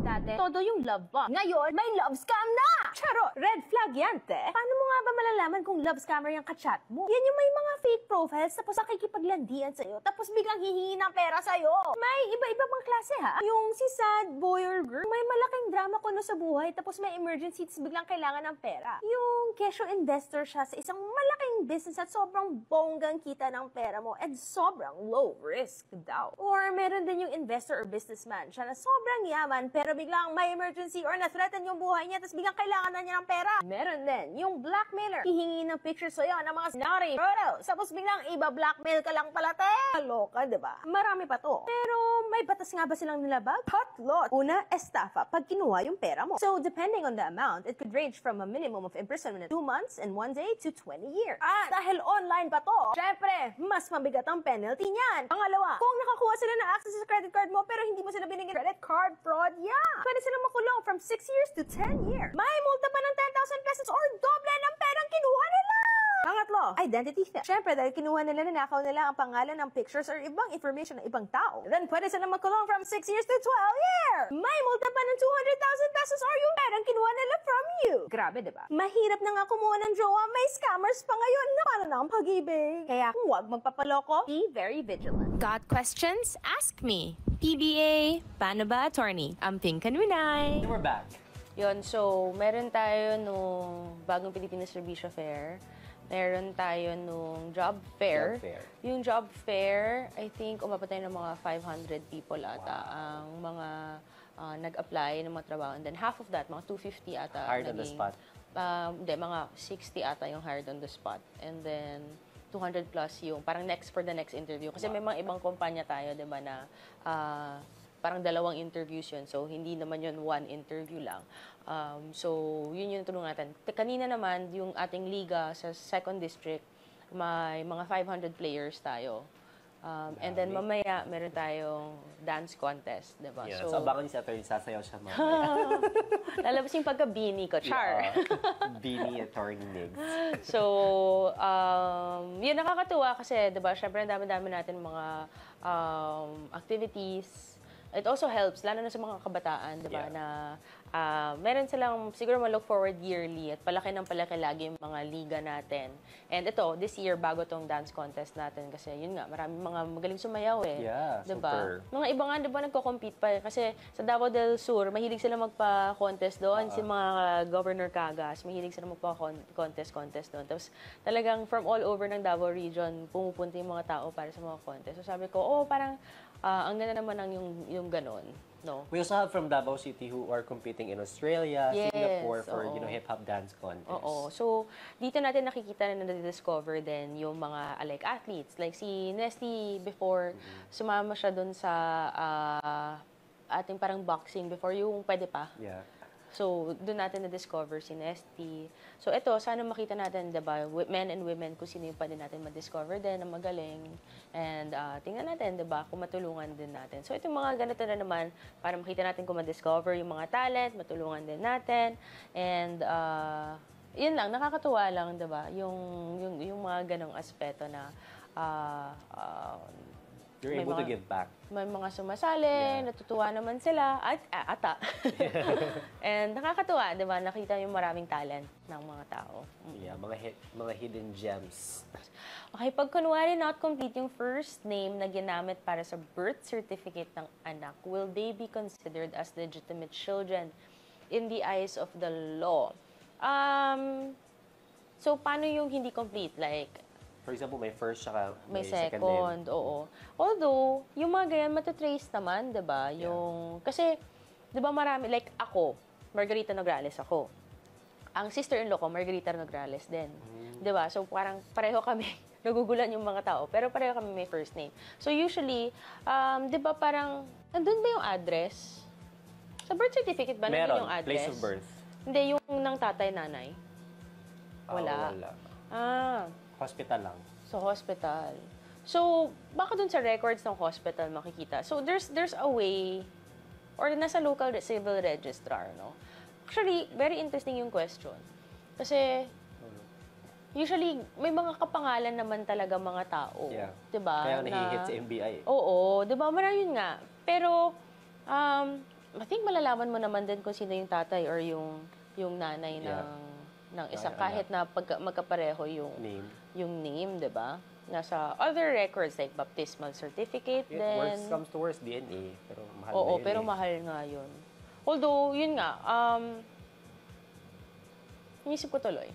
Dati, todo yung love bomb. Ngayon, may love scam na! Charo, red flag yan, te. Paano mo nga ba malalaman kung love scammer yung kachat mo? Yan yung may mga fake profiles, tapos nakikipaglandian sa'yo, tapos biglang hihingi ng pera sa'yo. May iba-iba pang klase, ha? Yung si sad boy or girl, may malaking drama kuno sa buhay, tapos may emergency, tapos biglang kailangan ng pera. Yung kesyo investor siya sa isang malaking business at sobrang bonggang kita ng pera mo and sobrang low risk daw. Or meron din yung investor or businessman siya na sobrang yaman pero biglang may emergency or na-threaten yung buhay niya tapos biglang kailangan na niya ng pera. Meron din yung blackmailer. Hihingi ng pictures sa'yo ng mga naughty photos. Tapos biglang iba-blackmail ka lang pala, te. Loka, diba? Marami pa to. Pero may batas nga ba silang nilabag? Tatlot. Una, estafa pag kinuha yung pera mo. So, depending on the amount, it could range from a minimum of imprisonment 2 months and 1 day to 20 years. At dahil online pa to, syempre, mas mabigat ang penalty niyan. Pangalawa, kung nakakuha sila ng access sa credit card mo pero hindi mo sila binigyan credit card fraud, pwede silang makulong from 6 years to 10 years. May multa pa ng 10,000 pesos or doble ng perang kinuha nila! Pangatlo, identity theft. Syempre, dahil kinuha nila, ninakaw nila ang pangalan ng pictures or ibang information ng ibang tao. Then, pwede silang makulong from 6 years to 12 years. May multa pa ng 200,000 pesos or yung perang kinuha nila from you. Grabe, diba? Mahirap na nga kumuha ng jowa, may scammers pa ngayon na paano na ang pag-ibig. Kaya, huwag magpapaloko, be very vigilant. Got questions? Ask me. PBA, Paano Ba Attorney? I'm Pink and Winay. We're back. Yun, so meron tayo nung bagong Pilipinas Serbisya Fair. Meron tayo nung job fair. Job fair. Yung job fair, I think umabot tayo ng mga 500 people ata ang mga nag-apply ng mga trabaho. And then half of that, mga 250 ata. Hired on the spot. Hindi, mga 60 ata yung hired on the spot. And then 200 plus yung parang next for the next interview. Kasi may mga ibang kumpanya tayo, di ba, na parang 2 interviews yun. So, hindi naman yun 1 interview lang. So, yun yung tulong natin. Kanina naman, yung ating liga sa 2nd District, may mga 500 players tayo. And then mamaya, meron tayong dance contest, di ba? Yeah, so abangan niyo si Attorney, sasayaw siya mamaya. Lalabas yung pagka-beanie ko, char. Beanie Attorney Migs. So, yun nakakatuwa kasi, di ba, syempre, ang dami-dami natin mga activities. It also helps, lalo na sa mga kabataan, di ba, na meron silang siguro ma-look forward yearly at palaki ng palaki lagi yung mga liga natin. And ito, this year, bago tong dance contest natin kasi yun nga, maraming mga magaling sumayaw eh. Yeah, diba? super. Mga iba nga, di ba, nagko-compete pa eh. Kasi sa Davao del Sur, mahilig sila magpa-contest doon. Si mga Governor Cagas, mahilig sila magpa-contest doon. Tapos talagang from all over ng Davao region, pumupunta yung mga tao para sa mga contest. So sabi ko, parang ang ganda naman ng yung ganon. No? We also have from Davao City who are competing in Australia, Yes, Singapore for oo. hip-hop dance contest. Oo. So, dito natin nakikita na na-discover din yung mga like athletes. Like si Nesty before, sumama siya dun sa ating parang boxing before yung pwede pa. Yeah. So, doon natin na-discover si Nesty. So, ito, sana makita natin, diba, men and women, kung sino yung pwede natin ma-discover din na magaling. And tingnan natin, diba, kung matulungan din natin. So, itong mga ganito na naman, para makita natin kung ma-discover yung mga talent, matulungan din natin. And, yun lang, nakakatuwa lang, diba, yung mga ganong aspeto na You're able to give back. May mga sumasali, natutuwa naman sila, at ata. And nakakatuwa, di ba? Nakita yung maraming talent ng mga tao. Yeah, mga hidden gems. Okay, pag kunwari not complete yung first name na ginamit para sa birth certificate ng anak, will they be considered as legitimate children in the eyes of the law? So, paano yung hindi complete? Like, For example, may first saka may second second, name. oo. Although, yung mga ganyan, matatrace naman, di ba? Yung, kasi, di ba marami, like ako, Margarita Nograles ako. Ang sister-in-law ko, Margarita Nograles din. Di ba? So, parang pareho kami, nagugulan yung mga tao, pero pareho kami may first name. So, usually, di ba parang, nandun ba yung address? Sa birth certificate ba nandun yung address? Place of birth. Hindi, yung ng tatay-nanay. Wala. Wala. Hospital lang. So, hospital. So, baka dun sa records ng hospital makikita. So, there's a way, or nasa local civil registrar, no? Actually, very interesting yung question. Kasi, usually, may mga kapangalan naman talaga mga tao. Yeah. Diba? Kaya nahihit sa NBI. Oo, diba? Marami yun nga. Pero, I think malalaman mo naman din kung sino yung tatay or yung nanay ng isa, kahit na magkapareho yung name, di ba? Nasa other records like baptismal certificate then Worst comes to worst, DNA. Pero mahal na yun. pero mahal nga yun. Although, yun nga, inisip ko tuloy.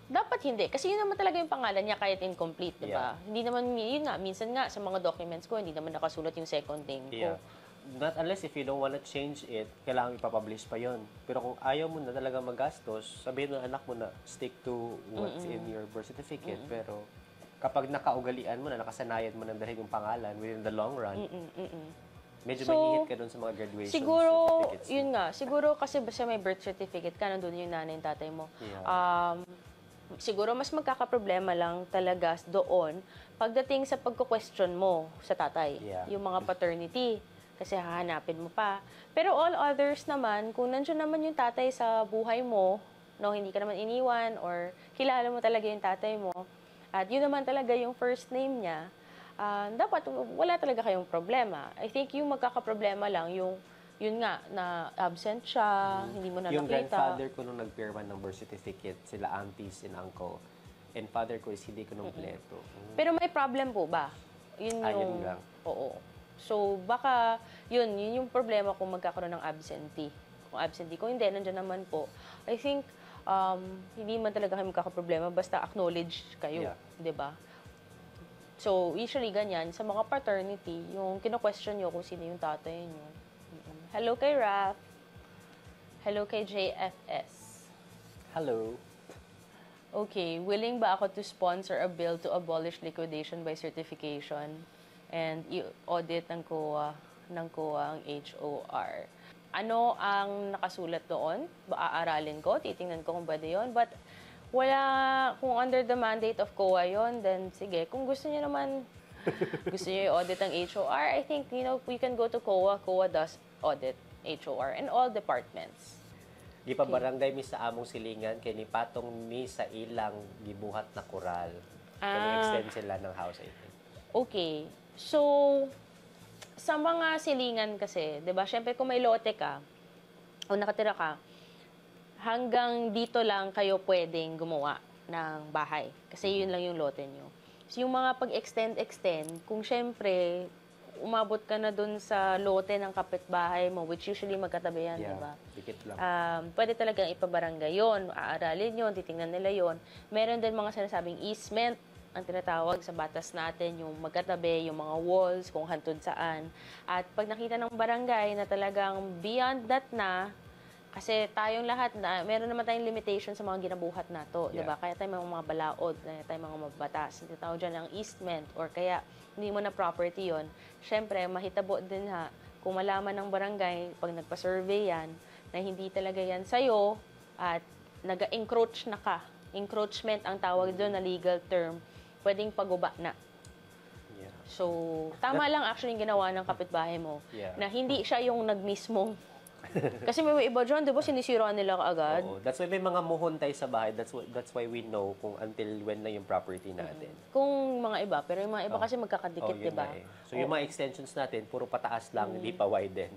Dapat hindi. Kasi yun naman talaga yung pangalan niya kahit incomplete, di ba? Hindi naman, yun nga, minsan nga sa mga documents ko, hindi naman nakasulat yung second name ko. Not unless if you don't want to change it, kailangan ipapublish pa yon. Pero kung ayaw mo na talaga magastos, sabihin ng anak mo na stick to what's in your birth certificate. Pero kapag nakaugalian mo na, nakasanayan mo na dahil yung pangalan within the long run, medyo mahihit ka dun sa mga graduation certificates. Yun nga, siguro kasi basta may birth certificate ka, nandun yung nanay and tatay mo. Siguro mas magkakaproblema lang talaga doon pagdating sa pagko-question mo sa tatay. Yung mga paternity. Kasi hahanapin mo pa. Pero all others naman, kung nandiyan naman yung tatay sa buhay mo, no, hindi ka naman iniwan, or kilala mo talaga yung tatay mo, at yun naman talaga yung first name niya, dapat wala talaga kayong problema. I think yung magkakaproblema lang, yun nga, na absent siya, hindi mo na yung nakita. Yung grandfather ko nung nagpirma ng birth certificate, sila aunties and uncle, and father ko is hindi ko kompleto. Pero may problem po ba? Yun lang. Oo. So, baka, yun yung problema kung magkakaroon ng absentee. Kung absentee, kung hindi, nandiyan naman po. I think, hindi man talaga kayo magkakaproblema, basta acknowledge kayo, di ba? So, usually ganyan, sa mga paternity, yung kino-question nyo kung sino yung tatay nyo. Hello kay Raph. Hello kay JFS. Hello. Okay, willing ba ako to sponsor a bill to abolish liquidation by certification? And i-audit ng COA ang HOR. Ano ang nakasulat doon? Aaralin ko, titingnan ko kung pwede yun. But wala, kung under the mandate of COA yun, then sige. Kung gusto niyo naman, gusto niyo i-audit ang HOR, I think, we can go to COA. COA does audit HOR and all departments. Di pa barangay mi sa among silingan, kay ni patong mi sa ilang gibuhat na koral. Kaya extend sila ng house, I think. Okay. So, sa mga silingan kasi, 'di ba? Syempre kung may lote ka o nakatira ka, hanggang dito lang kayo pwedeng gumawa ng bahay kasi yun lang yung lote nyo. So, yung mga pag-extend, kung syempre umabot ka na dun sa lote ng kapitbahay mo, which usually magkatabi yan, di ba? Dikit lang. Pwede talagang ipabarangay yun, aaralin yun, titingnan nila yun. Meron din mga sinasabing easement, ang tinatawag sa batas natin, yung magkatabi, yung mga walls, kung hantod saan. At pag nakita ng barangay na talagang beyond that na, Kasi tayong lahat, meron naman tayong limitation sa mga ginabuhat nato, Yeah. diba? Kaya tayong mga balaod, kaya tayong mga mabatas. Hindi tawag dyan ang easement or kaya hindi mo na property yon. Siyempre, mahitabo din kung malaman ng barangay, pag nagpa-survey yan, na hindi talaga yan sa'yo at nag-encroach na ka. Encroachment ang tawag doon na legal term. Pwedeng paguba na. Yeah. So, tama lang actually yung ginawa ng kapitbahay mo. Yeah. Na hindi siya yung nagmismong. Kasi may iba dyan, di ba, sinisira nila kaagad? Oo. That's why may mga muhon tayo sa bahay. That's why we know kung until when na yung property natin. Kung mga iba, pero yung mga iba kasi magkakadikit, Yun di ba? na eh. So yung mga extensions natin, puro pataas lang, hindi pa widen.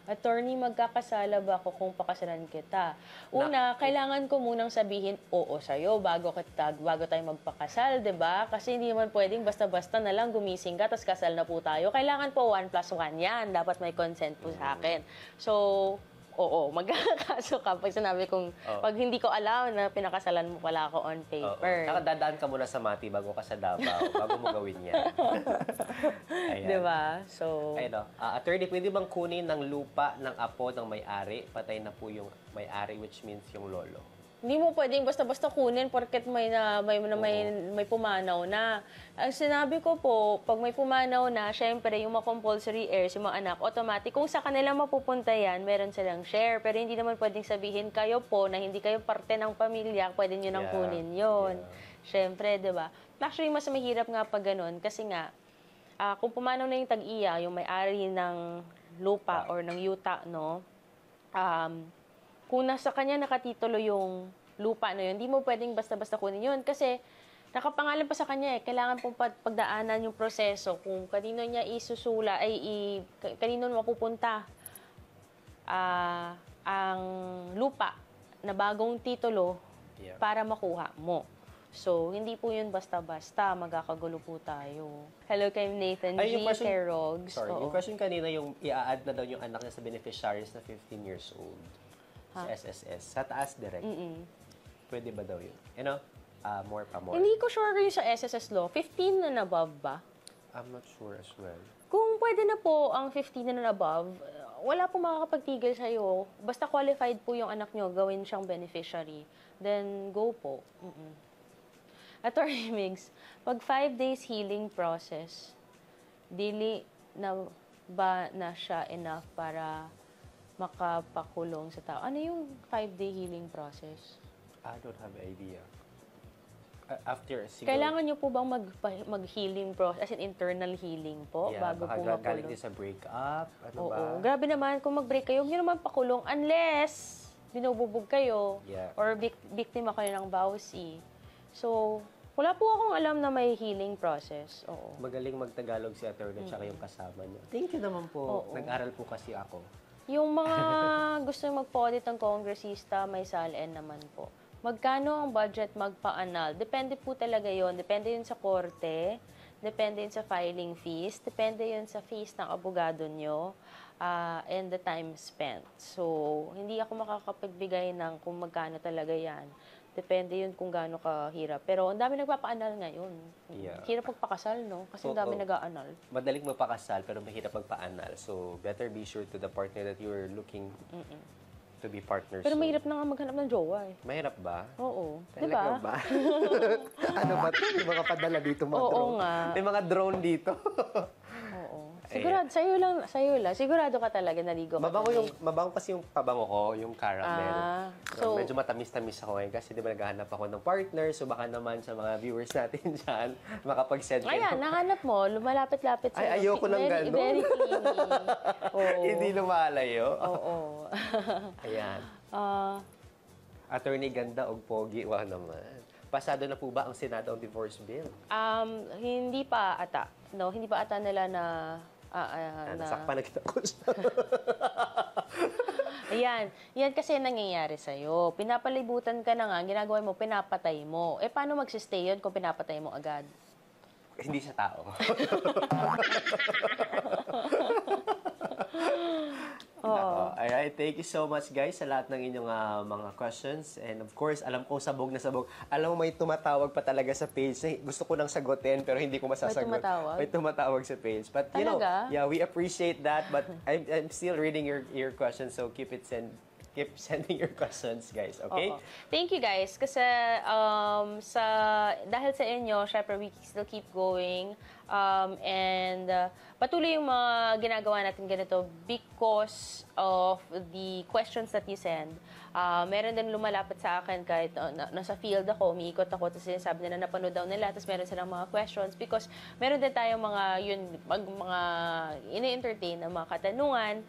Attorney, magkakasala ba ako kung pakasalan kita? Una, kailangan ko munang sabihin oo sa'yo bago tayo magpakasal, di ba? Kasi hindi naman pwedeng basta-basta na lang gumising ka, tapos kasal na po tayo. Kailangan po 1+1 yan. Dapat may consent po sa akin. So, oo, magkakaso ka pag sinabi kong, pag hindi ko alam na pinakasalan mo pala ako on paper. Saka dadaan ka muna sa Mati bago ka sa Davao, bago mo gawin yan. Ayan. Di ba? So, Ayun, attorney, pwede bang kunin ng lupa ng apo ng may-ari? Patay na po yung may-ari, which means yung lolo. hindi mo pwedeng basta-basta kunin porket may pumanaw na. Ang sinabi ko po, pag may pumanaw na, syempre, yung mga compulsory heirs, yung mga anak, automatic, kung sa kanila mapupunta yan, meron silang share. Pero hindi naman pwedeng sabihin kayo po na hindi kayo parte ng pamilya, pwede nyo nang kunin yun. Syempre, di ba? Actually, mas mahirap nga pag ganun kasi nga, kung pumanaw na yung tag-iya, yung may-ari ng lupa or ng yuta, no, kung nasa kanya nakatitulo yung lupa na yun, hindi mo pwedeng basta-basta kunin yun. Kasi nakapangalan pa sa kanya eh. Kailangan pong pagdaanan yung proseso kung kanino niya isusula, kanino mapupunta ang lupa na bagong titulo para makuha mo. So, hindi po yun basta-basta. Magkakagulo po tayo. Hello kay Nathan G. Kay Rogs. Sorry, yung question kanina, yung i-add na daw yung anak niya sa beneficiaries na 15 years old. Sa SSS. Sa taas direct. Pwede ba daw yun? You know, more. Hindi ko sure yung sa SSS law. 15 and above ba? I'm not sure as well. Kung pwede na po ang 15 and above, wala po makakapagtigil sa'yo. Basta qualified po yung anak nyo, gawin siyang beneficiary. Then, go po. Attorney Migs, pag 5 days healing process, dili na ba na siya enough para makapakulong sa tao? Ano yung 5-day healing process? I don't have idea. After siguro... Kailangan nyo po bang mag-healing process, as in internal healing po, bago po makulong? Galing din sa break-up, ano ba? Oo. Grabe naman, kung mag-break kayo, huwag nyo naman pakulong unless binububog kayo or biktima kayo ng bawsi. So, wala po akong alam na may healing process. Oo. Magaling magtagalog si attorney tsaka yung kasama niya. Thank you naman po. Nag-aral po kasi ako. Yung mga gusto magpa-audit ng kongresista, may SALN naman po. Magkano ang budget magpa-anal? Depende po talaga yon. Depende yun sa korte, depende yun sa filing fees, depende yun sa fees ng abogado nyo, and the time spent. So, hindi ako makakapagbigay ng kung magkano talaga yan. Depende yun kung gaano kahirap. Pero ang dami nagpapa-anal ngayon. Hirap magpakasal, no? Kasi ang dami nag-aanal. Madaling magpakasal pero mahirap magpa-anal. So, better be sure to the partner that you're looking to be partners. Pero mahirap na nga maghanap ng jowa eh. Mahirap ba? Oo. Talaga ba? Ano ba? May mga padala dito, mga drone. Oo nga. May mga drone dito. Oo. Sigurado, sa'yo lang. Sigurado ka talaga naligo ka. Mabango kasi yung pabango ko, yung caramel. So, medyo matamis-tamis ako ngayon kasi di ba naghahanap ako ng partner. So baka naman sa mga viewers natin dyan, makapag-send kayo. Ayan, nahanap mo, lumalapit-lapit sa'yo. Ay, ayoko ng gano'n. Very clingy. Hindi lumalayo. Oo. Ayan. Attorney ganda o pogi. Wow naman. Pasado na po ba ang Senado ang divorce bill? Hindi pa ata. No, hindi pa ata nila na... Nasakpan na kita ko siya. Ayan. Yan kasi nangyayari sa'yo. Pinapalibutan ka na nga, ginagawa mo, pinapatay mo. Eh, paano magsistay yun kung pinapatay mo agad? Hindi siya tao. Alright, thank you so much guys sa lahat ng inyong mga questions. And of course, alam ko sabog na sabog. Alam mo, may tumatawag pa talaga sa page. Gusto ko nang sagutin pero hindi ko masasagot. May tumatawag? May tumatawag sa page. But you know, yeah, we appreciate that. But I'm still reading your questions, so keep sending your questions, guys. Okay? Oo. Thank you, guys. Kasi dahil sa inyo, syempre, we still keep going. And patuloy yung mga ginagawa natin ganito because of the questions that you send. Meron din lumalapit sa akin kahit nasa field ako, umiikot ako, tapos sinasabi nila napanood daw nila, tapos meron silang mga questions because meron din tayong mga ini-entertain na mga katanungan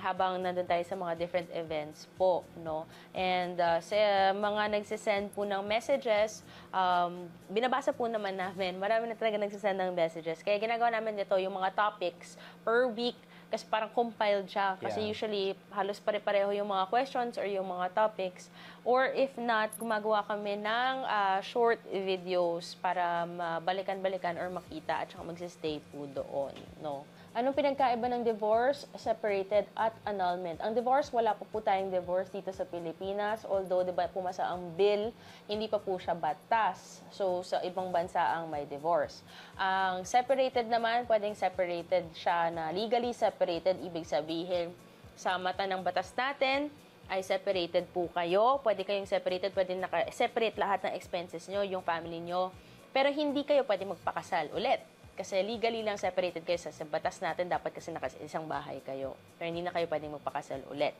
habang nandun tayo sa mga different events po, no? And sa mga nagsisend po ng messages, binabasa po naman namin. Marami na talaga nagsisend ng messages. Kaya ginagawa namin dito yung mga topics per week kasi parang compiled siya. Kasi usually, halos pare-pareho yung mga questions or yung mga topics. Or if not, gumagawa kami ng short videos para balikan-balikan or makita at saka magsistay po doon, no? Anong pinagkaiba ng divorce, separated, at annulment? Ang divorce, wala pa po tayong divorce dito sa Pilipinas. Although, di ba, pumasa ang bill, hindi pa po siya batas. So, sa ibang bansa ang may divorce. Ang separated naman, pwedeng separated siya na legally separated. Ibig sabihin, sa mata ng batas natin, ay separated po kayo. Pwede kayong separated, pwede naka-separate lahat ng expenses nyo, yung family nyo. Pero hindi kayo pwede magpakasal ulit. Kasi legally lang separated kayo sa batas natin, dapat kasi isang bahay kayo. Pero hindi na kayo pwedeng magpakasal ulit.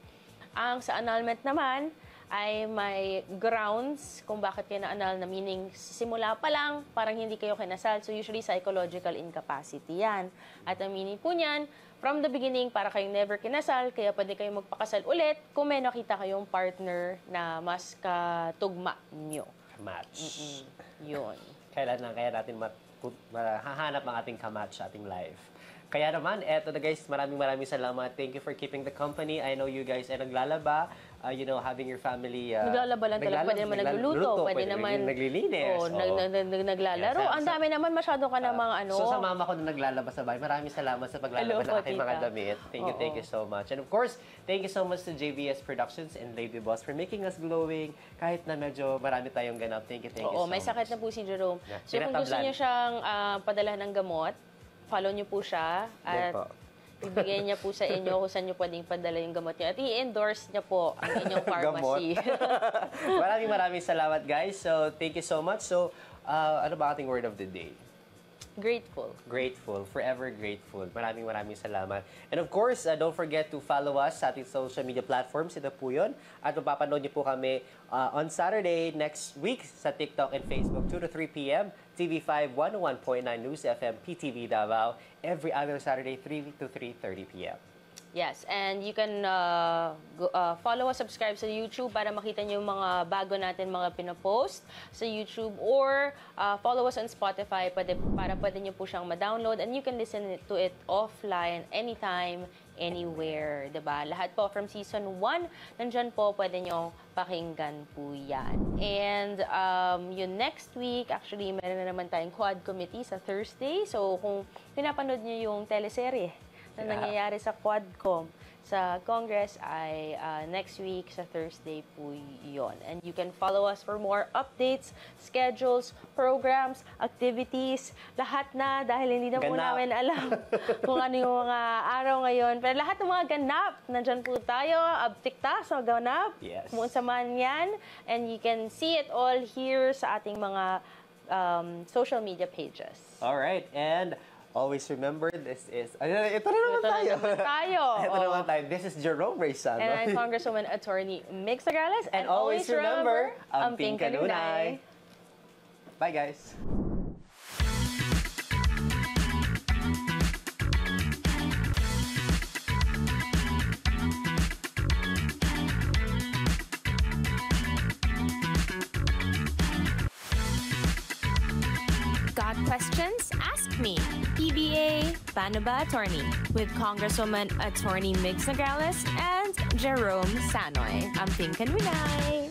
Ang sa annulment naman ay may grounds kung bakit kayo na-annul, na meaning simula pa lang, parang hindi kayo kinasal. So usually psychological incapacity yan. At ang meaning po niyan, from the beginning, para kayong never kinasal, kaya pwede kayong magpakasal ulit kung may nakita kayong partner na mas katugma nyo. Match. Yun. Kaya natin hahanap ang ating kamatch sa ating life. Kaya naman, eto na guys, maraming salamat. Thank you for keeping the company. I know you guys ay naglalaba, having your family... naglalaba lang talaga. Pwede naman nagluluto. Pwede naman... Naglilinis. Naglalaro. Ang dami naman, masyado ka namang So sa mama ko na naglalaba sa bahay, maraming salamat sa paglalaba ng aking mga damit. Thank you so much. And of course, thank you so much to JBS Productions and Lady Boss for making us glowing. Kahit na medyo marami tayong ganap. Thank you so much. May sakit na po si Jerome. So kung gusto niyo siyang padala ng gamot, follow niyo po siya at ibigay niya po sa inyo kung saan niyo pwedeng padala yung gamot niyo. At i-endorse niya po ang inyong pharmacy. maraming salamat guys. So thank you so much. So ano ba ating word of the day? Grateful. Grateful. Forever grateful. Maraming salamat. And of course, don't forget to follow us sa ating social media platforms. Ito po yun. At mapapanood niyo po kami on Saturday next week sa TikTok and Facebook, 2 to 3 p.m. TV5 101.9 News FM PTV Davao. Every other Saturday, 3 to 3:30 p.m. Yes, and you can follow us, subscribe sa YouTube para makita niyo yung mga bago natin mga pinopost sa YouTube, or follow us on Spotify para pwede niyo po siyang ma-download and you can listen to it offline anytime, anywhere, diba? Lahat po from season 1, nandyan po, pwede niyo pakinggan po yan. And yun, next week, actually, meron na naman tayong quad committee sa Thursday. So, kung pinapanood niyo yung teleserye na nangyayari sa Quadcom sa Congress ay next week sa Thursday po yun. And you can follow us for more updates, schedules, programs, activities, lahat na dahil hindi na po namin alam kung ano yung mga araw ngayon. Pero lahat ng mga ganap, nandyan po tayo, abtikta sa ganap, kung saan yan. And you can see it all here sa ating mga social media pages. Alright, and always remember, this is... Ito na naman tayo. This is Jerome Reyesano. And I'm Congresswoman Attorney Mig Sagrales. And always remember, Amping Kanunay. Bye, guys. Got questions? Ask me. PBA Panaba Attorney with Congresswoman Attorney Mig Sagrales and Jerome Sanoy. Amping Kanunay.